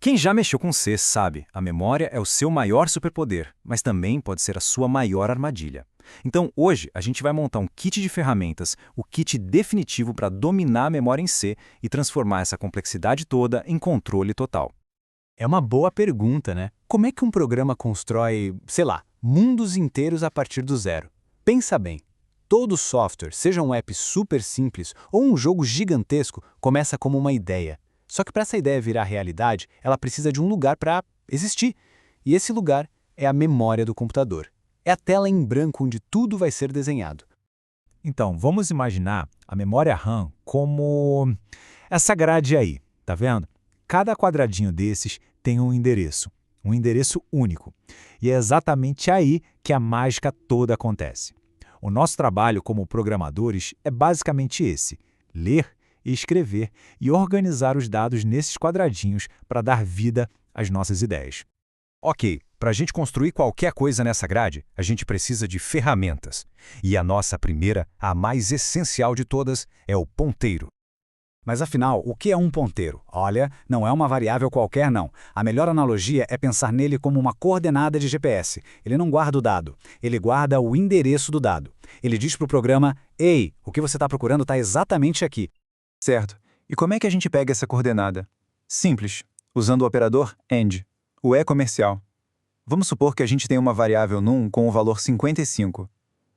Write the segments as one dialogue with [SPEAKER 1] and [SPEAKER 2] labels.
[SPEAKER 1] Quem já mexeu com C sabe, a memória é o seu maior superpoder, mas também pode ser a sua maior armadilha. Então, hoje, a gente vai montar um kit de ferramentas, o kit definitivo para dominar a memória em C e transformar essa complexidade toda em controle total.
[SPEAKER 2] É uma boa pergunta, né? Como é que um programa constrói, sei lá, mundos inteiros a partir do zero? Pensa bem. Todo software, seja um app super simples ou um jogo gigantesco, começa como uma ideia. Só que para essa ideia virar realidade, ela precisa de um lugar para existir. E esse lugar é a memória do computador. É a tela em branco onde tudo vai ser desenhado.
[SPEAKER 3] Então, vamos imaginar a memória RAM como essa grade aí, tá vendo? Cada quadradinho desses tem um endereço único. E é exatamente aí que a mágica toda acontece. O nosso trabalho como programadores é basicamente esse: ler, escrever e organizar os dados nesses quadradinhos para dar vida às nossas ideias.
[SPEAKER 1] Ok, para a gente construir qualquer coisa nessa grade, a gente precisa de ferramentas. E a nossa primeira, a mais essencial de todas, é o ponteiro.
[SPEAKER 4] Mas afinal, o que é um ponteiro? Olha, não é uma variável qualquer não. A melhor analogia é pensar nele como uma coordenada de GPS. Ele não guarda o dado, ele guarda o endereço do dado. Ele diz para o programa: "Ei, o que você está procurando está exatamente aqui."
[SPEAKER 5] Certo. E como é que a gente pega essa coordenada? Simples, usando o operador AND. O é comercial. Vamos supor que a gente tem uma variável num com o valor 55.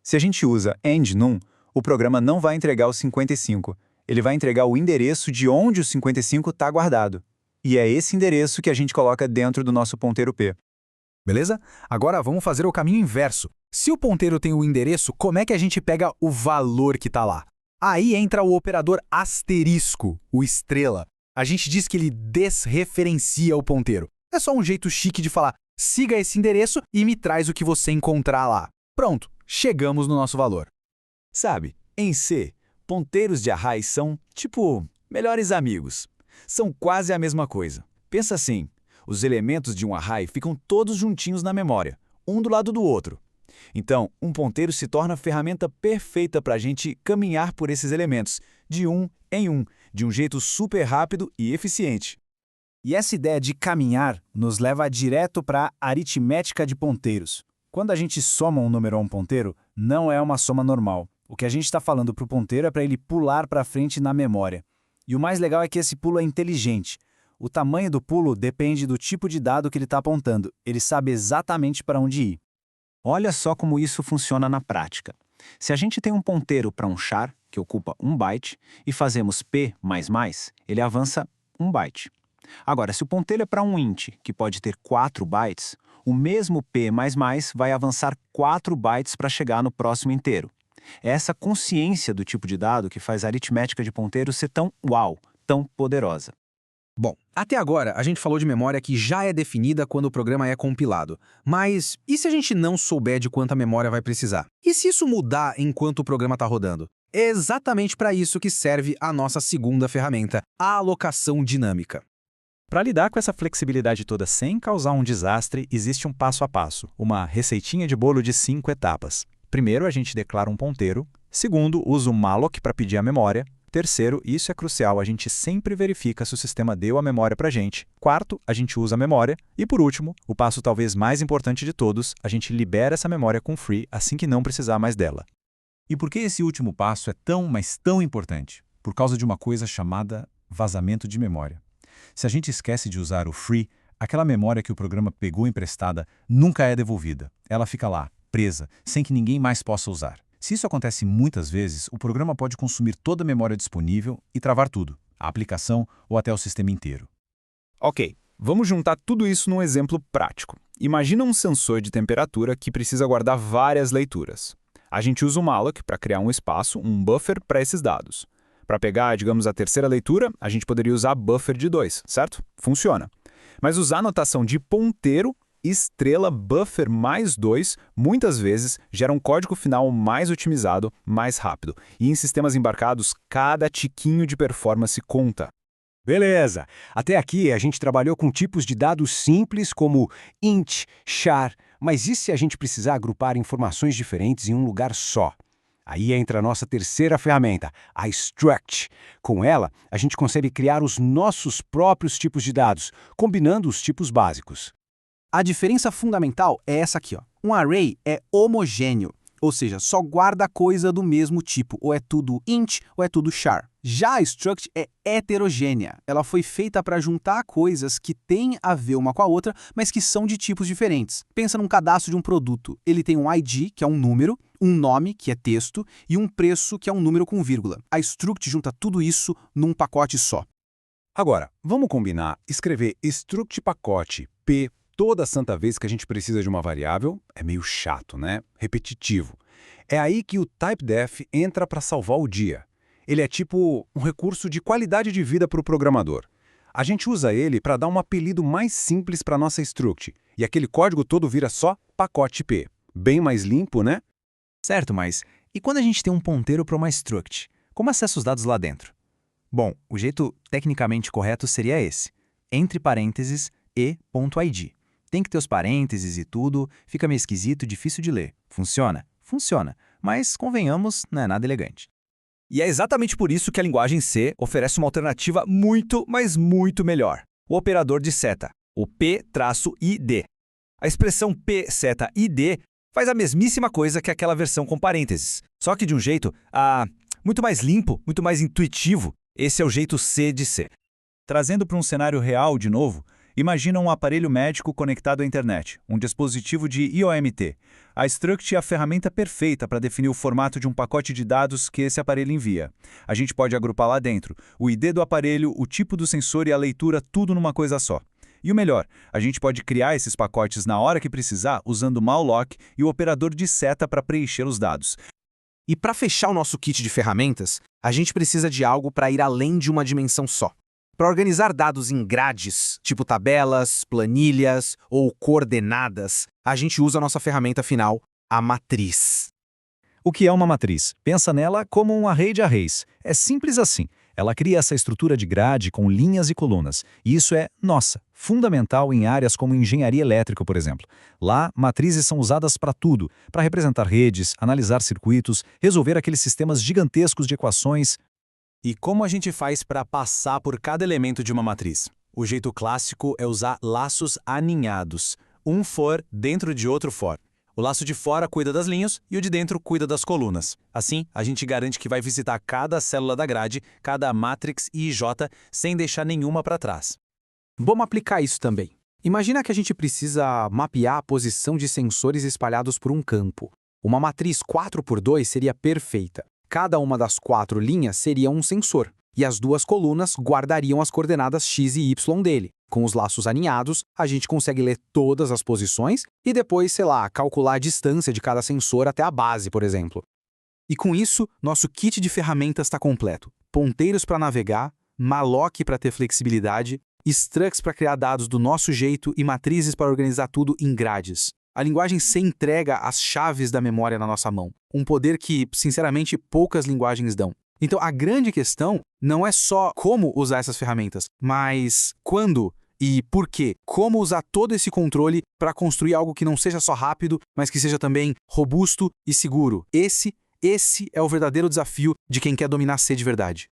[SPEAKER 5] Se a gente usa AND num, o programa não vai entregar o 55. Ele vai entregar o endereço de onde o 55 está guardado. E é esse endereço que a gente coloca dentro do nosso ponteiro P.
[SPEAKER 6] Beleza? Agora vamos fazer o caminho inverso. Se o ponteiro tem o endereço, como é que a gente pega o valor que está lá? Aí entra o operador asterisco, o estrela. A gente diz que ele desreferencia o ponteiro. É só um jeito chique de falar: siga esse endereço e me traz o que você encontrar lá. Pronto, chegamos no nosso valor.
[SPEAKER 2] Sabe, em C, ponteiros de arrays são, tipo, melhores amigos. São quase a mesma coisa. Pensa assim, os elementos de um array ficam todos juntinhos na memória, um do lado do outro. Então, um ponteiro se torna a ferramenta perfeita para a gente caminhar por esses elementos, de um em um, de um jeito super rápido e eficiente. E essa ideia de caminhar nos leva direto para a aritmética de ponteiros. Quando a gente soma um número a um ponteiro, não é uma soma normal. O que a gente está falando para o ponteiro é para ele pular para frente na memória. E o mais legal é que esse pulo é inteligente. O tamanho do pulo depende do tipo de dado que ele está apontando. Ele sabe exatamente para onde ir.
[SPEAKER 4] Olha só como isso funciona na prática. Se a gente tem um ponteiro para um char, que ocupa 1 byte, e fazemos p++, ele avança 1 byte. Agora, se o ponteiro é para um int, que pode ter 4 bytes, o mesmo p++ vai avançar 4 bytes para chegar no próximo inteiro. É essa consciência do tipo de dado que faz a aritmética de ponteiro ser tão uau, tão poderosa.
[SPEAKER 6] Bom, até agora a gente falou de memória que já é definida quando o programa é compilado. Mas e se a gente não souber de quanta memória vai precisar? E se isso mudar enquanto o programa está rodando? É exatamente para isso que serve a nossa segunda ferramenta, a alocação dinâmica.
[SPEAKER 3] Para lidar com essa flexibilidade toda sem causar um desastre, existe um passo a passo, uma receitinha de bolo de 5 etapas. Primeiro, a gente declara um ponteiro. Segundo, usa o malloc para pedir a memória. Terceiro, e isso é crucial, a gente sempre verifica se o sistema deu a memória para a gente. Quarto, a gente usa a memória. E por último, o passo talvez mais importante de todos, a gente libera essa memória com free assim que não precisar mais dela.
[SPEAKER 7] E por que esse último passo é tão, mas tão importante? Por causa de uma coisa chamada vazamento de memória. Se a gente esquece de usar o free, aquela memória que o programa pegou emprestada nunca é devolvida. Ela fica lá, presa, sem que ninguém mais possa usar. Se isso acontece muitas vezes, o programa pode consumir toda a memória disponível e travar tudo, a aplicação ou até o sistema inteiro.
[SPEAKER 5] Ok, vamos juntar tudo isso num exemplo prático. Imagina um sensor de temperatura que precisa guardar várias leituras. A gente usa o malloc para criar um espaço, um buffer para esses dados. Para pegar, digamos, a terceira leitura, a gente poderia usar buffer de 2, certo? Funciona. Mas usar a notação de ponteiro, estrela buffer mais 2, muitas vezes gera um código final mais otimizado, mais rápido. E em sistemas embarcados, cada tiquinho de performance conta.
[SPEAKER 2] Beleza! Até aqui a gente trabalhou com tipos de dados simples como int, char, mas e se a gente precisar agrupar informações diferentes em um lugar só?
[SPEAKER 8] Aí entra a nossa terceira ferramenta, a Struct. Com ela, a gente consegue criar os nossos próprios tipos de dados, combinando os tipos básicos.
[SPEAKER 9] A diferença fundamental é essa aqui, ó. Um array é homogêneo, ou seja, só guarda coisa do mesmo tipo, ou é tudo int ou é tudo char. Já a struct é heterogênea. Ela foi feita para juntar coisas que têm a ver uma com a outra, mas que são de tipos diferentes. Pensa num cadastro de um produto. Ele tem um ID, que é um número, um nome, que é texto, e um preço, que é um número com vírgula. A struct junta tudo isso num pacote só.
[SPEAKER 7] Agora, vamos combinar, escrever struct pacote P toda santa vez que a gente precisa de uma variável é meio chato, né? Repetitivo. É aí que o typedef entra para salvar o dia. Ele é tipo um recurso de qualidade de vida para o programador. A gente usa ele para dar um apelido mais simples para nossa struct, e aquele código todo vira só pacote P. Bem mais limpo, né?
[SPEAKER 1] Certo, mas e quando a gente tem um ponteiro para uma struct? Como acessa os dados lá dentro? Bom, o jeito tecnicamente correto seria esse, entre parênteses e.id. Tem que ter os parênteses e tudo, fica meio esquisito e difícil de ler. Funciona? Funciona, mas convenhamos, não é nada elegante.
[SPEAKER 2] E é exatamente por isso que a linguagem C oferece uma alternativa muito, mas muito melhor. O operador de seta, o P-id. A expressão P-id faz a mesmíssima coisa que aquela versão com parênteses, só que de um jeito muito mais limpo, muito mais intuitivo. Esse é o jeito C de ser.
[SPEAKER 5] Trazendo para um cenário real de novo, imagina um aparelho médico conectado à internet, um dispositivo de IoMT. A Struct é a ferramenta perfeita para definir o formato de um pacote de dados que esse aparelho envia. A gente pode agrupar lá dentro o ID do aparelho, o tipo do sensor e a leitura, tudo numa coisa só. E o melhor, a gente pode criar esses pacotes na hora que precisar usando o malloc e o operador de seta para preencher os dados.
[SPEAKER 9] E para fechar o nosso kit de ferramentas, a gente precisa de algo para ir além de uma dimensão só. Para organizar dados em grades, tipo tabelas, planilhas ou coordenadas, a gente usa a nossa ferramenta final, a matriz.
[SPEAKER 3] O que é uma matriz? Pensa nela como um array de arrays. É simples assim. Ela cria essa estrutura de grade com linhas e colunas. E isso é, fundamental em áreas como engenharia elétrica, por exemplo. Lá, matrizes são usadas para tudo, para representar redes, analisar circuitos, resolver aqueles sistemas gigantescos de equações.
[SPEAKER 1] E como a gente faz para passar por cada elemento de uma matriz? O jeito clássico é usar laços aninhados. Um for dentro de outro for. O laço de fora cuida das linhas e o de dentro cuida das colunas. Assim, a gente garante que vai visitar cada célula da grade, cada matrix e IJ, sem deixar nenhuma para trás.
[SPEAKER 9] Vamos aplicar isso também. Imagina que a gente precisa mapear a posição de sensores espalhados por um campo. Uma matriz 4x2 seria perfeita. Cada uma das 4 linhas seria um sensor, e as 2 colunas guardariam as coordenadas x e y dele. Com os laços aninhados, a gente consegue ler todas as posições e depois, calcular a distância de cada sensor até a base, por exemplo. E com isso, nosso kit de ferramentas está completo. Ponteiros para navegar, malloc para ter flexibilidade, structs para criar dados do nosso jeito e matrizes para organizar tudo em grades. A linguagem C entrega as chaves da memória na nossa mão, um poder que, sinceramente, poucas linguagens dão. Então, a grande questão não é só como usar essas ferramentas, mas quando e por quê. Como usar todo esse controle para construir algo que não seja só rápido, mas que seja também robusto e seguro. Esse é o verdadeiro desafio de quem quer dominar C de verdade.